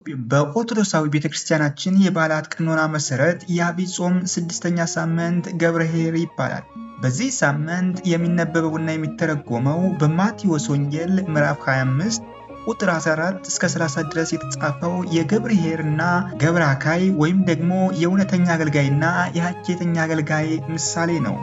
በኦርቶዶክሳዊ ቤተክርስቲያናችን የበዓላት ቀኖና መሰረት የዐቢይ ጾም 6ኛ ሳምንት ገብርኄር ይባላል። በዚህ ሳምንት የሚነበበውና የሚተረጎመው በማቴዎስ ወንጌል ምዕራፍ 25 ቁጥር 14 እስከ 30 ድረስ የተጻፈው የገብርኄርና ገብረ አካይ ወይም ደግሞ የእውነተኛ አገልጋይና የሐሰተኛ አገልጋይ ምሳሌ ነው።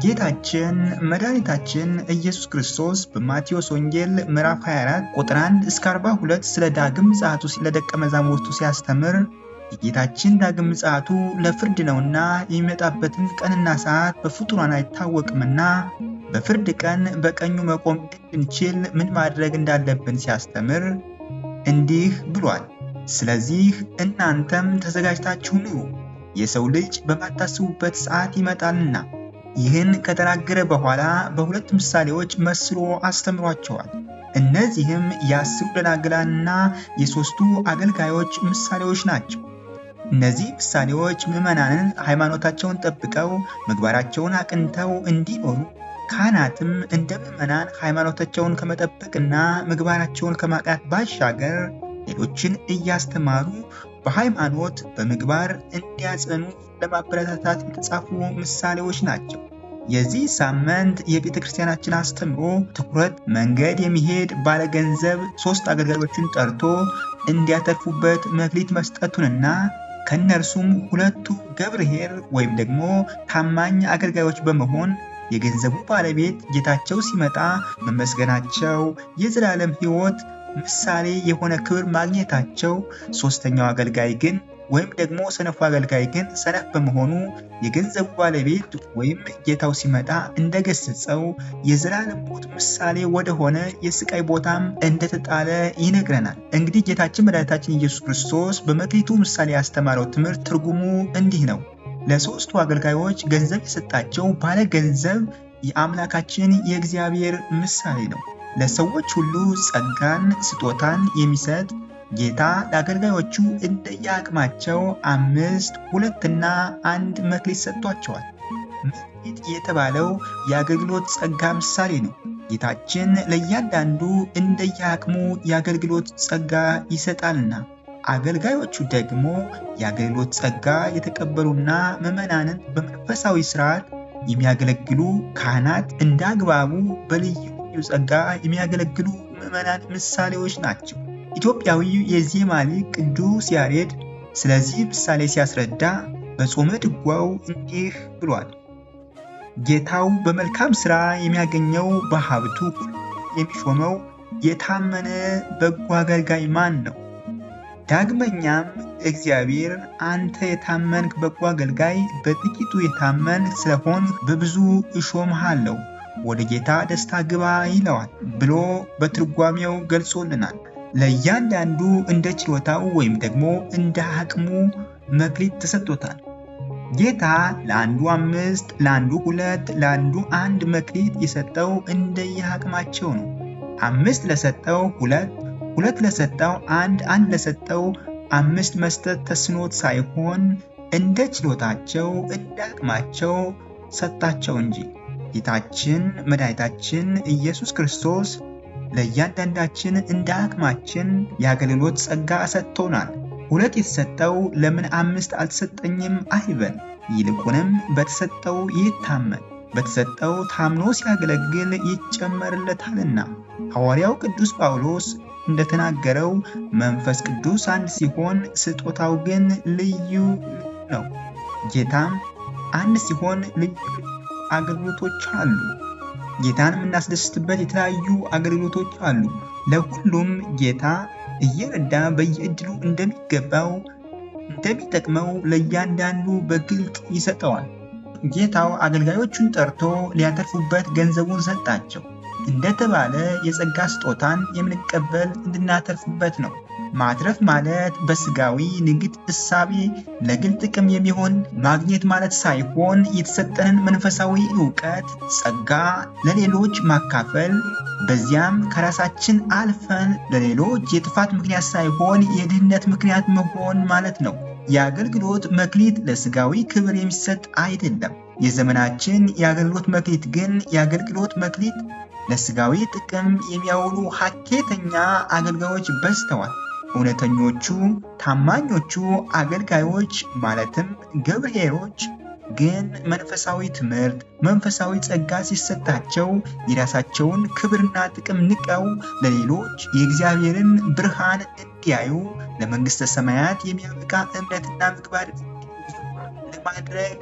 ጌታችን መድኃኒታችን ኢየሱስ ክርስቶስ በማቴዎስ ወንጌል ምዕራፍ 24 ቁጥር 1 እስከ 42 ስለ ዳግም ምጽአቱ ለደቀ መዛሙርቱ ሲያስተምር የጌታችን ዳግም ምጽአቱ ለፍርድ ነውና የሚመጣበትን ቀንና ሰዓት በፍጡራን አይታወቅምና በፍርድ ቀን በቀኙ መቆም እንድንችል ምን ማድረግ እንዳለብን ሲያስተምር እንዲህ ብሏል። ስለዚህ እናንተም ተዘጋጅታችሁ ኑሩ፣ የሰው ልጅ በማታስቡበት ሰዓት ይመጣልና። ይህን ከተናገረ በኋላ በሁለት ምሳሌዎች መስሎ አስተምሯቸዋል። እነዚህም የ10 ደናግላንና የ3ቱ አገልጋዮች ምሳሌዎች ናቸው። እነዚህ ምሳሌዎች ምዕመናንን ሃይማኖታቸውን ጠብቀው ምግባራቸውን አቅንተው እንዲኖሩ፣ ካህናትም እንደ ምዕመናን ሃይማኖታቸውን ከመጠበቅና ምግባራቸውን ከማቅናት ባሻገር ሌሎችን እያስተማሩ በሃይማኖት በምግባር እንዲያጸኑ ለማበረታታት የተጻፉ ምሳሌዎች ናቸው። የዚህ ሳምንት የቤተ ክርስቲያናችን አስተምሮ ትኩረት መንገድ የሚሄድ ባለገንዘብ 3 አገልጋዮችን ጠርቶ እንዲያተርፉበት መክሊት መስጠቱንና ከእነርሱም 2ቱ ገብርኄር ወይም ደግሞ ታማኝ አገልጋዮች በመሆን የገንዘቡ ባለቤት ጌታቸው ሲመጣ መመስገናቸው፣ የዘላለም ሕይወት ምሳሌ የሆነ ክብር ማግኘታቸው፣ 3ኛው አገልጋይ ግን ወይም ደግሞ ሰነፉ አገልጋይ ግን ሰነፍ በመሆኑ የገንዘቡ ባለቤት ወይም ጌታው ሲመጣ እንደገሰጸው የዘላለም ሞት ምሳሌ ወደሆነ የስቃይ ቦታም እንደተጣለ ይነግረናል። እንግዲህ ጌታችን መድኃኒታችን ኢየሱስ ክርስቶስ በመክሊቱ ምሳሌ ያስተማረው ትምህርት ትርጉሙ እንዲህ ነው። ለ3ቱ አገልጋዮች ገንዘብ የሰጣቸው ባለ ገንዘብ የአምላካችን የእግዚአብሔር ምሳሌ ነው። ለሰዎች ሁሉ ጸጋን ስጦታን የሚሰጥ ጌታ ለአገልጋዮቹ እንደየአቅማቸው 5፣ 2 እና 1 መክሊት ሰጥቷቸዋል። መክሊት የተባለው የአገልግሎት ጸጋ ምሳሌ ነው። ጌታችን ለእያንዳንዱ እንደየአቅሙ የአገልግሎት ጸጋ ይሰጣልና፣ አገልጋዮቹ ደግሞ የአገልግሎት ጸጋ የተቀበሉና ምዕመናንን በመንፈሳዊ ስርዓት የሚያገለግሉ ካህናት እንደ አግባቡ በልዩ ጸጋ የሚያገለግሉ ምዕመናን ምሳሌዎች ናቸው። ኢትዮጵያዊው የዜማ ሊቅ ቅዱስ ያሬድ ስለዚህ ምሳሌ ሲያስረዳ በጾመ ድጓው እንዲህ ብሏል። ጌታው በመልካም ሥራ የሚያገኘው በሀብቱ የሚሾመው የታመነ በጎ አገልጋይ ማን ነው? ዳግመኛም እግዚአብሔር አንተ የታመንክ በጎ አገልጋይ በጥቂቱ የታመንክ ስለሆንክ በብዙ እሾምሃለሁ፣ ወደ ጌታ ደስታ ግባ ይለዋል ብሎ በትርጓሜው ገልጾልናል። ለእያንዳንዱ እንደ ችሎታው ወይም ደግሞ እንደ አቅሙ መክሊት ተሰጥቶታል። ጌታ ለአንዱ 5፣ ለአንዱ 2፣ ለአንዱ 1 መክሊት የሰጠው እንደየአቅማቸው ነው። 5 ለሰጠው 2፣ 2 ለሰጠው 1፣ 1 ለሰጠው 5 መስጠት ተስኖት ሳይሆን እንደ ችሎታቸው እንደ አቅማቸው ሰጣቸው እንጂ። ጌታችን መድኃኒታችን ኢየሱስ ክርስቶስ ለእያንዳንዳችን እንደ አቅማችን የአገልግሎት ጸጋ ሰጥቶናል። 2 የተሰጠው ለምን 5 አልተሰጠኝም አይበል። ይልቁንም በተሰጠው ይታመን፣ በተሰጠው ታምኖ ሲያገለግል ይጨመርለታልና። ሐዋርያው ቅዱስ ጳውሎስ እንደተናገረው መንፈስ ቅዱስ አንድ ሲሆን ስጦታው ግን ልዩ ነው። ጌታም አንድ ሲሆን ልዩ አገልግሎቶች አሉ። ጌታን የምናስደስትበት የተለያዩ አገልግሎቶች አሉ። ለሁሉም ጌታ እየረዳ በየእድሉ እንደሚገባው እንደሚጠቅመው ለእያንዳንዱ በግልጥ ይሰጠዋል። ጌታው አገልጋዮቹን ጠርቶ ሊያተርፉበት ገንዘቡን ሰጣቸው። እንደተባለ የጸጋ ስጦታን የምንቀበል እንድናተርፍበት ነው። ማትረፍ ማለት በስጋዊ ንግድ እሳቤ ለግል ጥቅም የሚሆን ማግኘት ማለት ሳይሆን የተሰጠንን መንፈሳዊ ዕውቀት ጸጋ ለሌሎች ማካፈል፣ በዚያም ከራሳችን አልፈን ለሌሎች የጥፋት ምክንያት ሳይሆን የድህነት ምክንያት መሆን ማለት ነው። የአገልግሎት መክሊት ለስጋዊ ክብር የሚሰጥ አይደለም። የዘመናችን የአገልግሎት መክሊት ግን የአገልግሎት መክሊት ለስጋዊ ጥቅም የሚያውሉ ሐኬተኛ አገልጋዮች በዝተዋል። እውነተኞቹ ታማኞቹ አገልጋዮች ማለትም ገብርኄሮች ግን መንፈሳዊ ትምህርት፣ መንፈሳዊ ጸጋ ሲሰጣቸው የራሳቸውን ክብርና ጥቅም ንቀው ለሌሎች የእግዚአብሔርን ብርሃን እንዲያዩ ለመንግሥተ ሰማያት የሚያበቃ እምነትና ምግባር ለማድረግ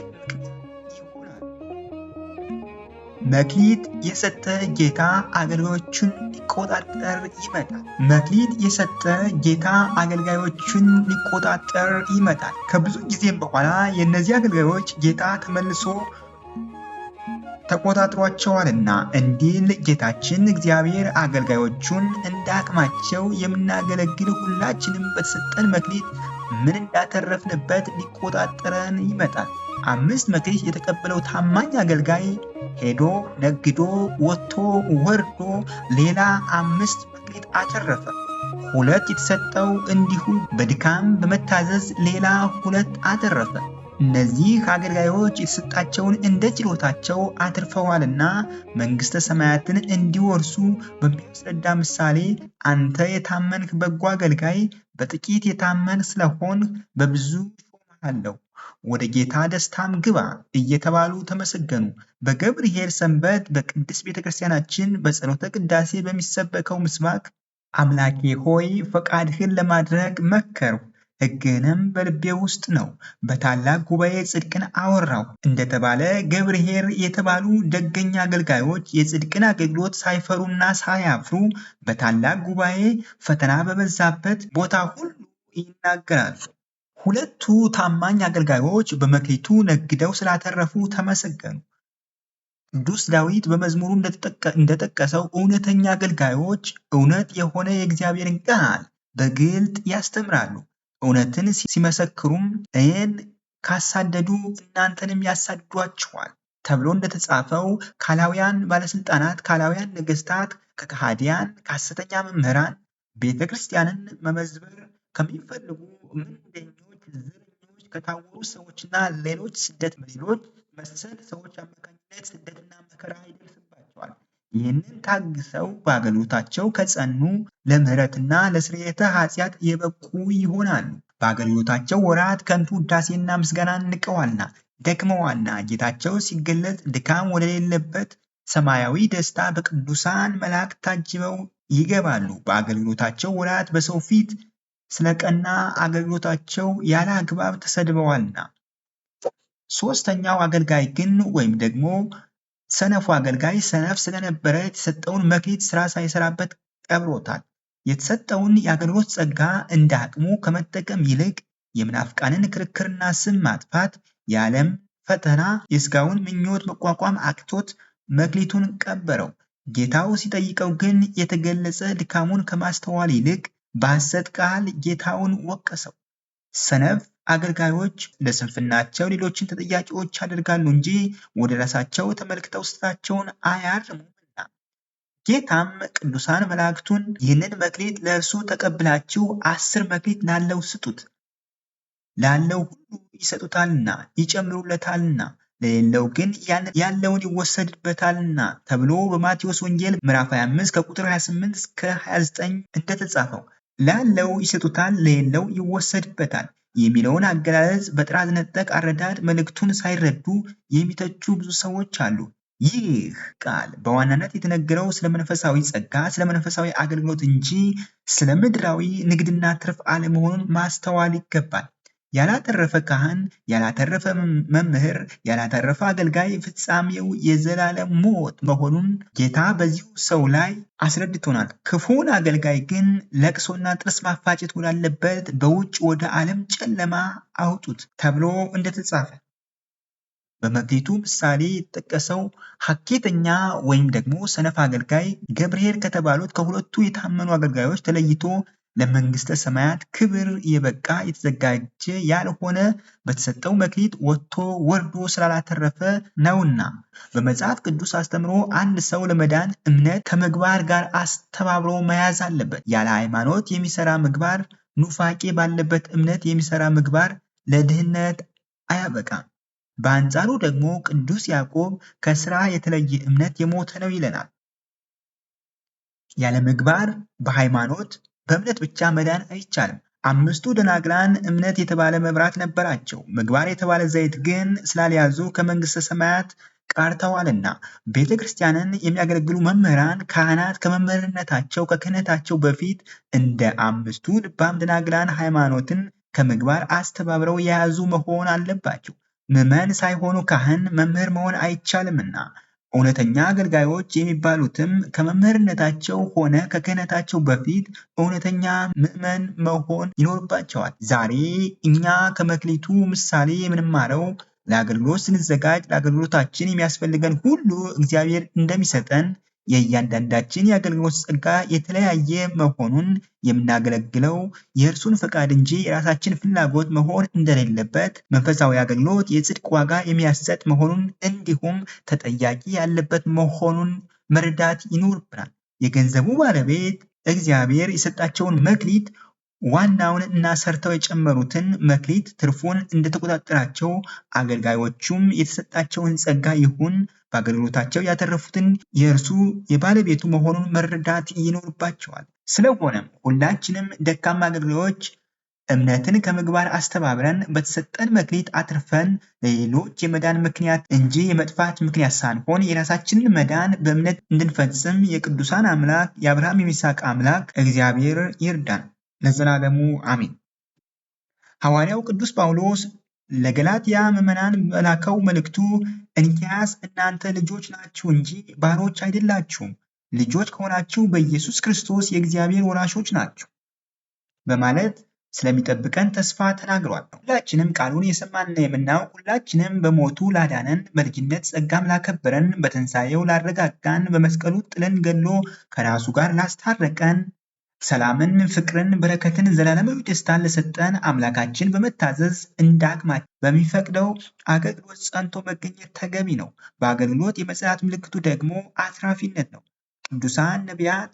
ይሆናል። መክሊት የሰጠ ጌታ አገልጋዮቹን ሊቆጣጠር ይመጣል። መክሊት የሰጠ ጌታ አገልጋዮቹን ሊቆጣጠር ይመጣል። ከብዙ ጊዜም በኋላ የእነዚህ አገልጋዮች ጌታ ተመልሶ ተቆጣጥሯቸዋልና እንዲል ጌታችን እግዚአብሔር አገልጋዮቹን እንደ አቅማቸው የምናገለግል ሁላችንም በተሰጠን መክሊት ምን እንዳተረፍንበት ሊቆጣጠረን ይመጣል። 5 መክሊት የተቀበለው ታማኝ አገልጋይ ሄዶ ነግዶ ወጥቶ ወርዶ ሌላ 5 መክሊት አተረፈ። 2 የተሰጠው እንዲሁ በድካም በመታዘዝ ሌላ 2 አተረፈ። እነዚህ አገልጋዮች የተሰጣቸውን እንደ ችሎታቸው አትርፈዋልና መንግሥተ ሰማያትን እንዲወርሱ በሚያስረዳ ምሳሌ አንተ የታመንክ በጎ አገልጋይ በጥቂት የታመንክ ስለሆንክ በብዙ ሾምሃለሁ፣ ወደ ጌታ ደስታም ግባ እየተባሉ ተመሰገኑ። በገብርኄር ሰንበት በቅድስት ቤተክርስቲያናችን በጸሎተ ቅዳሴ በሚሰበከው ምስባክ አምላኬ ሆይ ፈቃድህን ለማድረግ መከርሁ፣ ሕግህንም በልቤ ውስጥ ነው፣ በታላቅ ጉባኤ ጽድቅን አወራሁ እንደተባለ ገብርኄር የተባሉ ደገኛ አገልጋዮች የጽድቅን አገልግሎት ሳይፈሩና ሳያፍሩ በታላቅ ጉባኤ ፈተና በበዛበት ቦታ ሁሉ ይናገራሉ። 2ቱ ታማኝ አገልጋዮች በመክሊቱ ነግደው ስላተረፉ ተመሰገኑ። ቅዱስ ዳዊት በመዝሙሩ እንደጠቀሰው እውነተኛ አገልጋዮች እውነት የሆነ የእግዚአብሔርን ቃል በግልጥ ያስተምራሉ። እውነትን ሲመሰክሩም እኔን ካሳደዱ እናንተንም ያሳድዷችኋል ተብሎ እንደተጻፈው ካላውያን ባለስልጣናት፣ ካላውያን ነገስታት ከከሃዲያን ከሐሰተኛ መምህራን ቤተ ክርስቲያንን መመዝበር ከሚፈልጉ ምንደኞች፣ ዘረኞች፣ ከታወሩ ሰዎችና ሌሎች በሌሎች መሰል ሰዎች አማካኝነት ስደትና መከራ ይደርስባቸዋል። ይህንን ታግሰው በአገልግሎታቸው ከጸኑ ለምህረትና ለስርየተ ኃጢአት የበቁ ይሆናሉ። በአገልግሎታቸው ወራት ከንቱ ውዳሴና ምስጋናን ንቀዋልና ደክመዋልና ጌታቸው ሲገለጥ ድካም ወደሌለበት ሰማያዊ ደስታ በቅዱሳን መላእክት ታጅበው ይገባሉ። በአገልግሎታቸው ወራት በሰው ፊት ስለቀና አገልግሎታቸው ያለ አግባብ ተሰድበዋልና። 3ኛው አገልጋይ ግን ወይም ደግሞ ሰነፉ አገልጋይ ሰነፍ ስለነበረ የተሰጠውን መክሊት ስራ ሳይሰራበት ቀብሮታል። የተሰጠውን የአገልግሎት ጸጋ እንደ አቅሙ ከመጠቀም ይልቅ የምናፍቃንን ክርክርና ስም ማጥፋት፣ የዓለም ፈተና፣ የሥጋውን ምኞት መቋቋም አቅቶት መክሊቱን ቀበረው። ጌታው ሲጠይቀው ግን የተገለጸ ድካሙን ከማስተዋል ይልቅ በሐሰት ቃል ጌታውን ወቀሰው። ሰነፍ አገልጋዮች ለስንፍናቸው ሌሎችን ተጠያቂዎች ያደርጋሉ እንጂ ወደ ራሳቸው ተመልክተው ስህተታቸውን አያርሙምና። ጌታም ቅዱሳን መላእክቱን ይህንን መክሊት ለእርሱ ተቀብላችሁ 10 መክሊት ላለው ስጡት፣ ላለው ሁሉ ይሰጡታልና ይጨምሩለታልና፣ ለሌለው ግን ያለውን ይወሰድበታልና ተብሎ በማቴዎስ ወንጌል ምዕራፍ 25 ከቁጥር 28 እስከ 29 እንደተጻፈው ላለው ይሰጡታል፣ ለሌለው ይወሰድበታል የሚለውን አገላለጽ በጥራዝ ነጠቅ አረዳድ መልእክቱን ሳይረዱ የሚተቹ ብዙ ሰዎች አሉ። ይህ ቃል በዋናነት የተነገረው ስለ መንፈሳዊ ጸጋ፣ ስለ መንፈሳዊ አገልግሎት እንጂ ስለ ምድራዊ ንግድና ትርፍ አለመሆኑን ማስተዋል ይገባል። ያላተረፈ ካህን፣ ያላተረፈ መምህር፣ ያላተረፈ አገልጋይ ፍጻሜው የዘላለም ሞት መሆኑን ጌታ በዚሁ ሰው ላይ አስረድቶናል። ክፉን አገልጋይ ግን ለቅሶና ጥርስ ማፋጨት ወዳለበት በውጭ ወደ ዓለም ጨለማ አውጡት ተብሎ እንደተጻፈ። በመክሊቱ ምሳሌ የተጠቀሰው ሐኬተኛ ወይም ደግሞ ሰነፍ አገልጋይ ገብርኄር ከተባሉት ከ2ቱ የታመኑ አገልጋዮች ተለይቶ ለመንግሥተ ሰማያት ክብር የበቃ የተዘጋጀ ያልሆነ በተሰጠው መክሊት ወጥቶ ወርዶ ስላላተረፈ ነውና። በመጽሐፍ ቅዱስ አስተምሮ አንድ ሰው ለመዳን እምነት ከምግባር ጋር አስተባብሮ መያዝ አለበት። ያለ ሃይማኖት የሚሰራ ምግባር፣ ኑፋቄ ባለበት እምነት የሚሰራ ምግባር ለድህነት አያበቃም። በአንጻሩ ደግሞ ቅዱስ ያዕቆብ ከሥራ የተለየ እምነት የሞተ ነው ይለናል። ያለ ምግባር በሃይማኖት በእምነት ብቻ መዳን አይቻልም። አምስቱ ደናግላን እምነት የተባለ መብራት ነበራቸው፣ ምግባር የተባለ ዘይት ግን ስላልያዙ ከመንግሥተ ሰማያት ቀርተዋልና። ቤተ ክርስቲያንን የሚያገለግሉ መምህራን ካህናት ከመምህርነታቸው ከክህነታቸው በፊት እንደ አምስቱ ልባም ደናግላን ሃይማኖትን ከምግባር አስተባብረው የያዙ መሆን አለባቸው። ምዕመን ሳይሆኑ ካህን መምህር መሆን አይቻልምና። እውነተኛ አገልጋዮች የሚባሉትም ከመምህርነታቸው ሆነ ከክህነታቸው በፊት እውነተኛ ምዕመን መሆን ይኖርባቸዋል። ዛሬ እኛ ከመክሊቱ ምሳሌ የምንማረው ለአገልግሎት ስንዘጋጅ ለአገልግሎታችን የሚያስፈልገን ሁሉ እግዚአብሔር እንደሚሰጠን የእያንዳንዳችን የአገልግሎት ጸጋ የተለያየ መሆኑን የምናገለግለው የእርሱን ፈቃድ እንጂ የራሳችን ፍላጎት መሆን እንደሌለበት፣ መንፈሳዊ አገልግሎት የጽድቅ ዋጋ የሚያሰጥ መሆኑን እንዲሁም ተጠያቂ ያለበት መሆኑን መረዳት ይኖርብናል። የገንዘቡ ባለቤት እግዚአብሔር የሰጣቸውን መክሊት ዋናውን እና ሰርተው የጨመሩትን መክሊት ትርፉን እንደተቆጣጠራቸው አገልጋዮቹም የተሰጣቸውን ጸጋ ይሁን በአገልግሎታቸው ያተረፉትን የእርሱ የባለቤቱ መሆኑን መረዳት ይኖርባቸዋል። ስለሆነም ሁላችንም ደካማ አገልጋዮች እምነትን ከምግባር አስተባብረን በተሰጠን መክሊት አትርፈን ለሌሎች የመዳን ምክንያት እንጂ የመጥፋት ምክንያት ሳንሆን የራሳችንን መዳን በእምነት እንድንፈጽም የቅዱሳን አምላክ የአብርሃም የይስሐቅ አምላክ እግዚአብሔር ይርዳን ለዘላለሙ አሜን። ሐዋርያው ቅዱስ ጳውሎስ ለገላትያ ምዕመናን በላከው መልእክቱ እንኪያስ እናንተ ልጆች ናችሁ እንጂ ባሮች አይደላችሁም፣ ልጆች ከሆናችሁ በኢየሱስ ክርስቶስ የእግዚአብሔር ወራሾች ናችሁ በማለት ስለሚጠብቀን ተስፋ ተናግሯል። ሁላችንም ቃሉን የሰማንና የምናውቅ ሁላችንም በሞቱ ላዳነን፣ በልጅነት ጸጋም ላከበረን፣ በትንሣኤው ላረጋጋን፣ በመስቀሉ ጥልን ገድሎ ከራሱ ጋር ላስታረቀን፣ ሰላምን፣ ፍቅርን፣ በረከትን፣ ዘላለማዊ ደስታን ለሰጠን አምላካችን በመታዘዝ እንደ አቅማችን በሚፈቅደው አገልግሎት ጸንቶ መገኘት ተገቢ ነው። በአገልግሎት የመጽናት ምልክቱ ደግሞ አትራፊነት ነው። ቅዱሳን ነቢያት፣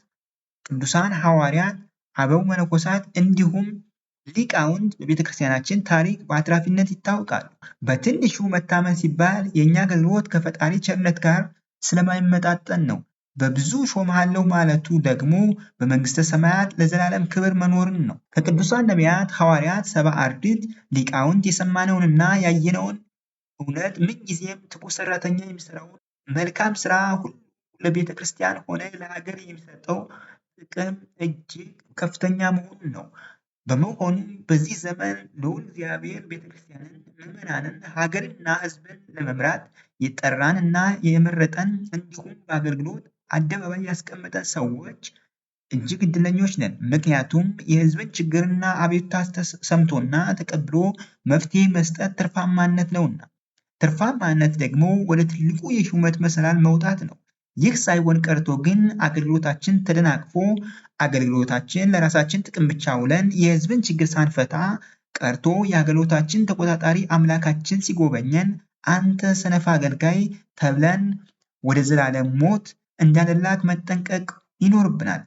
ቅዱሳን ሐዋርያት፣ አበው መነኮሳት እንዲሁም ሊቃውንት በቤተ ክርስቲያናችን ታሪክ በአትራፊነት ይታወቃሉ። በትንሹ መታመን ሲባል የእኛ አገልግሎት ከፈጣሪ ቸርነት ጋር ስለማይመጣጠን ነው። በብዙ ሾምሃለሁ ማለቱ ደግሞ በመንግሥተ ሰማያት ለዘላለም ክብር መኖርን ነው። ከቅዱሳን ነቢያት፣ ሐዋርያት፣ ሰብዓ አርድእት፣ ሊቃውንት የሰማነውንና ያየነውን እውነት ምንጊዜም ትጉ ሰራተኛ የሚሰራውን መልካም ስራ ሁሉ ለቤተ ክርስቲያን ሆነ ለሀገር የሚሰጠው ጥቅም እጅግ ከፍተኛ መሆኑን ነው። በመሆኑም በዚህ ዘመን ልዑል እግዚአብሔር ቤተክርስቲያንን፣ ምዕመናንን፣ ሀገርና ሕዝብን ለመምራት የጠራን እና የመረጠን እንዲሁም በአገልግሎት አደባባይ ያስቀመጠን ሰዎች እጅግ እድለኞች ነን። ምክንያቱም የሕዝብን ችግርና አቤቱታ ሰምቶና ተቀብሎ መፍትሄ መስጠት ትርፋማነት ነውና። ትርፋማነት ደግሞ ወደ ትልቁ የሹመት መሰላል መውጣት ነው። ይህ ሳይሆን ቀርቶ ግን አገልግሎታችን ተደናቅፎ አገልግሎታችን ለራሳችን ጥቅም ብቻ ውለን የሕዝብን ችግር ሳንፈታ ቀርቶ የአገልግሎታችን ተቆጣጣሪ አምላካችን ሲጎበኘን አንተ ሰነፍ አገልጋይ ተብለን ወደ ዘላለም ሞት እንዳንላክ መጠንቀቅ ይኖርብናል።